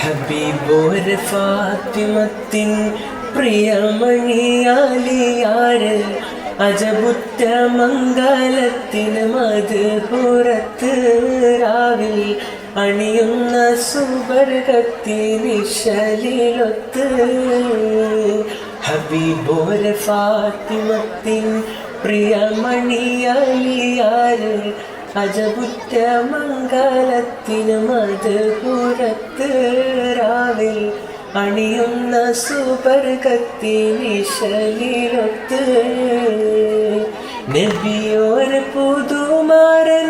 ഹബീബോരെ ഫാത്തിമത്തിൻ പ്രിയമണിയാലിയാര് അജബുറ്റ മംഗലത്തിന് മധുപുറത്ത് രാവിൽ അണിയുന്ന സുബർഗത്തിനിശലിലൊത്ത് ഹബീബോരെ ഫാത്തിമത്തിൻ പ്രിയമണിയാലിയാര് അജബുറ്റ മംഗലത്തിന് മധുപുറത്ത് രാവിൽ അണിയുന്ന സുബർഗത്തിനിശലിലൊത്ത് നബിയോരെ പുതുമാരൻ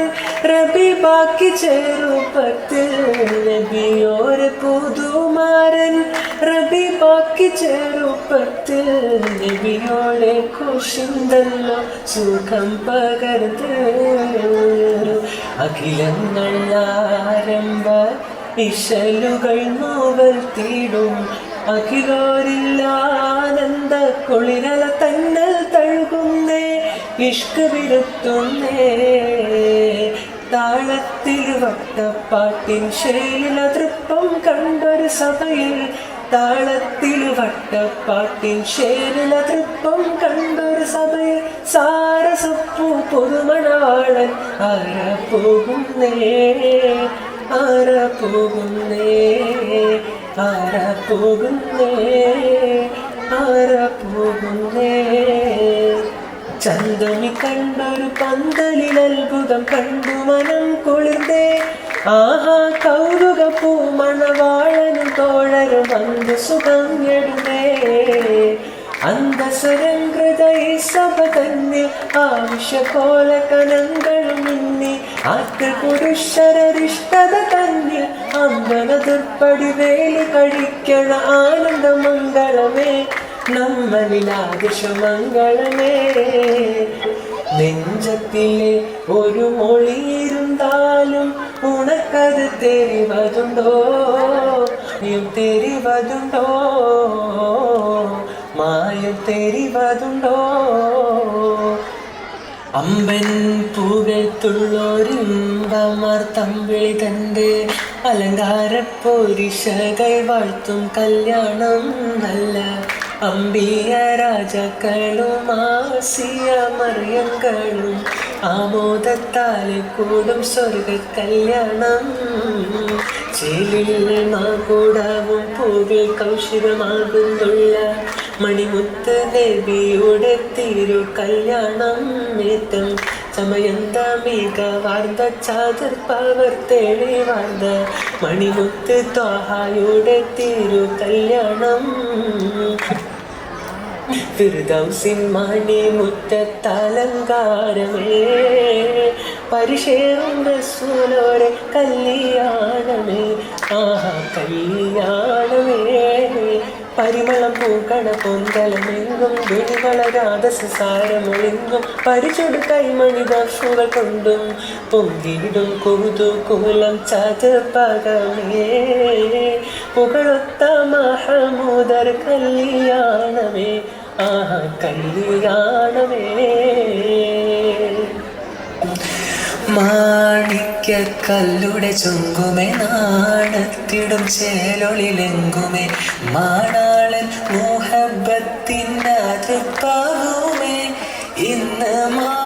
റബീബാക്കി ചെറുപ്പത്ത് നബിയോരെ പുതുമാരൻ റബീബാക്കി ചെറുപ്പത്ത് നബിയോളെ കുശിന്തല്ലോ സുഖം പകർന്ന് അഖിലങ്ങൾ ആരംഭ ഇശലുകൾ നോവൽ തീടും അഖിലോരില്ലാനന്ദ കുളിരല തന്നൽ തഴുകുന്നേ ഇഷ്ക് വിരുത്തുന്നേ താളത്തിൽ വട്ടപ്പാട്ടിൻ ശൈല തൃപ്പം കണ്ടൊരു സഭയിൽ താളത്തിൽ വട്ടപ്പാട്ടിൻ ശൈല തൃപ്പം കണ്ടൊരു സഭയിൽ സാരസപ്പൂ പുതുമണവാളൻ ആര പോകുന്നേ ആര പോകുന്നേ ആര പോകുന്നേ ആര പോകുന്നേ ചന്തമി കണ്ടൊരു പന്തലിൽ അത്ഭുതം കണ്ടു മനം കുളിർന്നേ ആഹാ കൗതുക പൂമണവാളനും തോഴരും വന്ന് സുഖം എഴുന്നേ അന്തസ്വരംകൃത ഈ സഭ തന്നെ ആവശ്യകോല കനങ്ങളും മിന്നി ആക്കൾ പുരുഷരിഷ്ടത തന്നെ അമ്പല ദുർപ്പടി വേലി കഴിക്കണ ആനന്ദമംഗളമേ നമ്മളിലാദിശമംഗളമേ നെഞ്ചത്തിലെ ഒരു മൊഴിയിരുന്നാലും ഉണക്കത് തെരിവതുണ്ടോ തെരിവതുണ്ടോ മായം തെരിവതുണ്ടോ അമ്പൻ പൂകത്തുള്ളോരിമ്പമാർ തമ്പിളി തൻ്റെ അലങ്കാരപ്പോരിശകൾ വാഴ്ത്തും കല്യാണം നല്ല അമ്പിയ രാജാക്കളും ആസിയ മറിയങ്ങളും ആമോദത്താലെ കൂടും സ്വർഗ കല്യാണം ചേലിൽ മാകൂടാവും പൂവിൽ കൗശികമാകുന്നുള്ള മണിമുത്ത് നബിയുടെ തിരു കല്യാണം ഏത്തം സമയന്തമിക വാർന്ന ചാതിർപ്പവർ തെളിവാർന്ന മണിമുത്ത് ത്വാഹയുടെ തിരു കല്യാണം ഫിർദൗസിൻ മണിമുറ്റത്തലങ്കാരമേ പരിശേറും റസൂലോരെ കല്യാണമേ ആഹാ കല്യാണമേ പരിമളം പൂക്കണ പൊന്തലമെങ്കും വെളിവളരാധസാരമൊളിങ്ങും പരിചൊടു കൈമണി ദർശുകൾ കൊണ്ടും പൊങ്കിടും കുതുകൂലം ചതുർപ്പകമേ പുകഴൊത്ത മഹമൂദർ കല്യാണമേ ആഹാ കല്യാണമേ മാണിക്യക്കല്ലുടെ ചുങ്കുമേ നാണത്തിടും ചേലൊളിലെങ്കുമേ മാണാളൻ മുഹബ്ബ